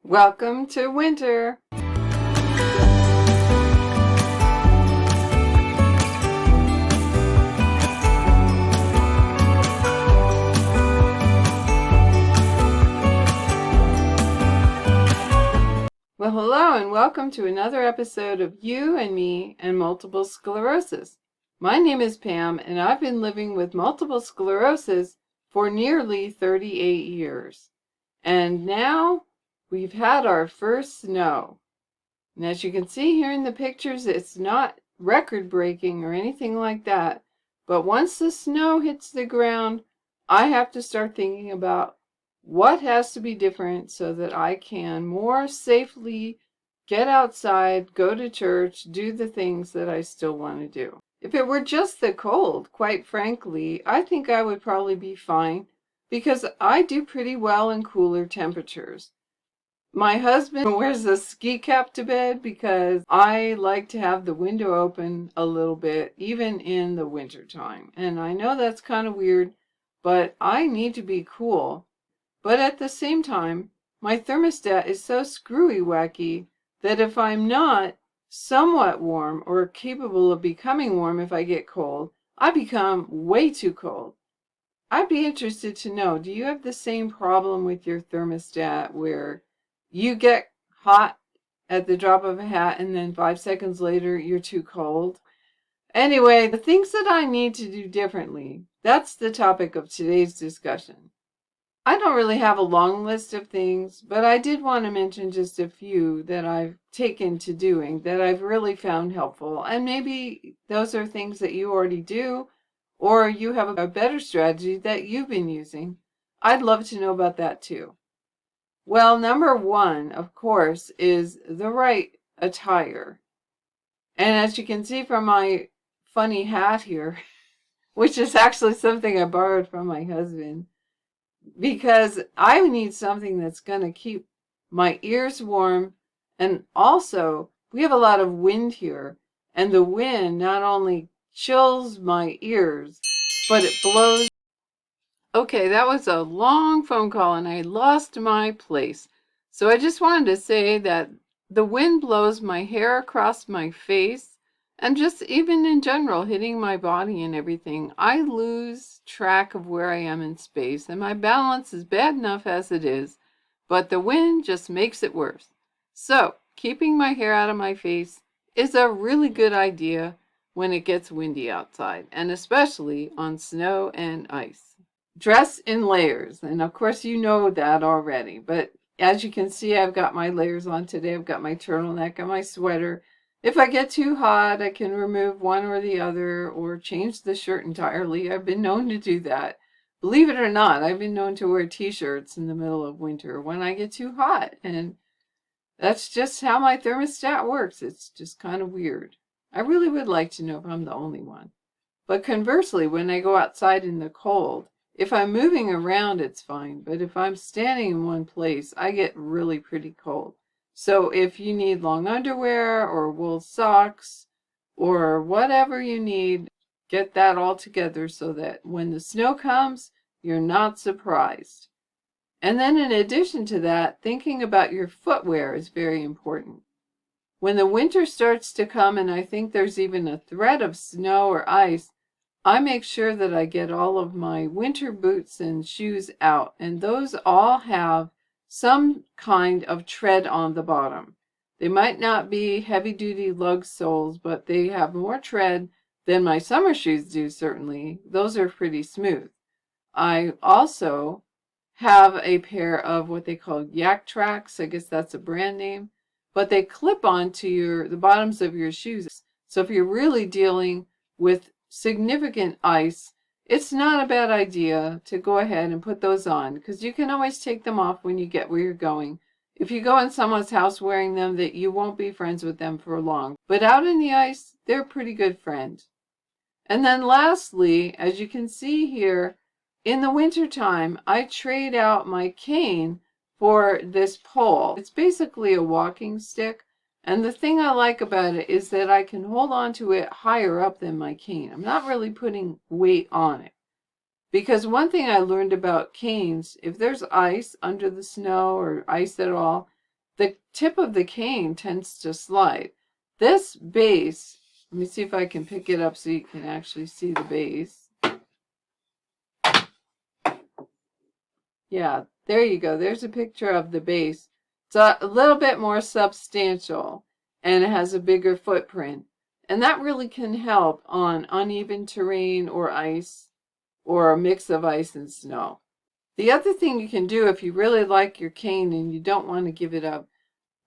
Welcome to winter. Well, hello and welcome to another episode of You and Me and Multiple Sclerosis. My name is Pam and I've been living with multiple sclerosis for nearly 38 years. And now we've had our first snow. And as you can see here in the pictures, it's not record-breaking or anything like that. But once the snow hits the ground, I have to start thinking about what has to be different so that I can more safely get outside, go to church, do the things that I still want to do. If it were just the cold, quite frankly, I think I would probably be fine because I do pretty well in cooler temperatures. My husband wears a ski cap to bed because I like to have the window open a little bit, even in the winter time. And I know that's kind of weird, but I need to be cool. But at the same time, my thermostat is so screwy wacky that if I'm not somewhat warm or capable of becoming warm if I get cold, I become way too cold. I'd be interested to know, do you have the same problem with your thermostat where you get hot at the drop of a hat and then 5 seconds later you're too cold? Anyway, the things that I need to do differently, that's the topic of today's discussion. I don't really have a long list of things, but I did want to mention just a few that I've taken to doing that I've really found helpful. And maybe those are things that you already do, or you have a better strategy that you've been using. I'd love to know about that too. Well, number one, of course, is the right attire. And as you can see from my funny hat here, which is actually something I borrowed from my husband, because I need something that's going to keep my ears warm. And also, we have a lot of wind here, and the wind not only chills my ears, but it blows. Okay, that was a long phone call and I lost my place. So I just wanted to say that the wind blows my hair across my face and just even in general hitting my body and everything. I lose track of where I am in space and my balance is bad enough as it is, but the wind just makes it worse. So keeping my hair out of my face is a really good idea when it gets windy outside, and especially on snow and ice. Dress in layers, and of course you know that already, but as you can see, I've got my layers on today. I've got my turtleneck and my sweater. If I get too hot, I can remove one or the other or change the shirt entirely. I've been known to do that. Believe it or not, I've been known to wear t-shirts in the middle of winter when I get too hot, and that's just how my thermostat works. It's just kind of weird. I really would like to know if I'm the only one. But conversely, when I go outside in the cold, if I'm moving around, it's fine. But if I'm standing in one place, I get really pretty cold. So if you need long underwear or wool socks or whatever you need, get that all together so that when the snow comes, you're not surprised. And then in addition to that, thinking about your footwear is very important. When the winter starts to come and I think there's even a threat of snow or ice, I make sure that I get all of my winter boots and shoes out, and those all have some kind of tread on the bottom. They might not be heavy-duty lug soles, but they have more tread than my summer shoes do, certainly. Those are pretty smooth. I also have a pair of what they call yak tracks. I guess that's a brand name, but they clip onto the bottoms of your shoes. So if you're really dealing with significant ice, it's not a bad idea to go ahead and put those on because you can always take them off when you get where you're going. If you go in someone's house wearing them, that you won't be friends with them for long. But out in the ice, they're a pretty good friend. And then lastly, as you can see here, in the wintertime, I trade out my cane for this pole. It's basically a walking stick. And the thing I like about it is that I can hold on to it higher up than my cane. I'm not really putting weight on it. Because one thing I learned about canes, if there's ice under the snow or ice at all, the tip of the cane tends to slide. This base, let me see if I can pick it up so you can actually see the base. Yeah, there you go. There's a picture of the base. It's a little bit more substantial and it has a bigger footprint. And that really can help on uneven terrain or ice or a mix of ice and snow. The other thing you can do if you really like your cane and you don't want to give it up,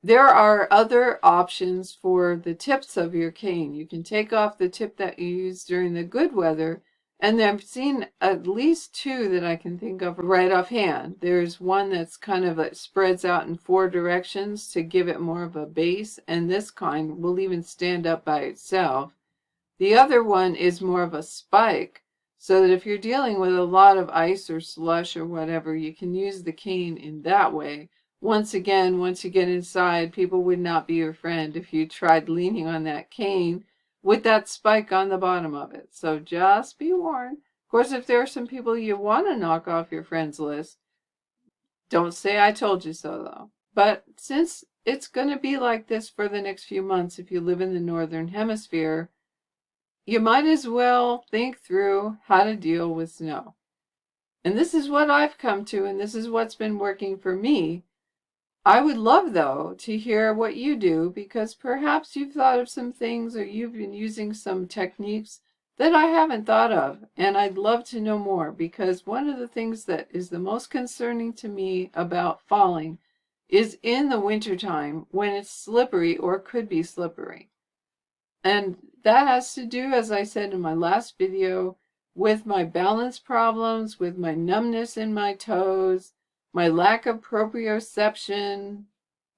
there are other options for the tips of your cane. You can take off the tip that you use during the good weather, and I've seen at least two that I can think of right offhand. There's one that's kind of like spreads out in 4 directions to give it more of a base, and this kind will even stand up by itself. The other one is more of a spike, so that if you're dealing with a lot of ice or slush or whatever, you can use the cane in that way. Once again, once you get inside, people would not be your friend if you tried leaning on that cane with that spike on the bottom of it. So just be warned. Of course, if there are some people you want to knock off your friends list, don't say I told you so, though. But since it's going to be like this for the next few months if you live in the Northern Hemisphere, you might as well think through how to deal with snow. And this is what I've come to, and this is what's been working for me. I would love, though, to hear what you do, because perhaps you've thought of some things or you've been using some techniques that I haven't thought of, and I'd love to know more, because one of the things that is the most concerning to me about falling is in the wintertime when it's slippery or could be slippery. And that has to do, as I said in my last video, with my balance problems, with my numbness in my toes, my lack of proprioception,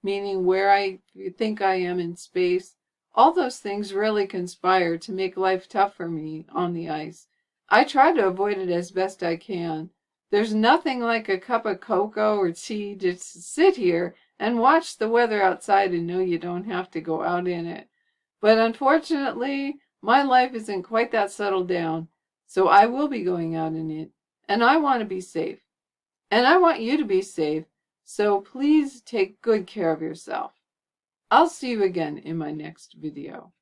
meaning where I think I am in space. All those things really conspire to make life tough for me on the ice. I try to avoid it as best I can. There's nothing like a cup of cocoa or tea to sit here and watch the weather outside and know you don't have to go out in it. But unfortunately, my life isn't quite that settled down, so I will be going out in it, and I want to be safe. And I want you to be safe, so please take good care of yourself. I'll see you again in my next video.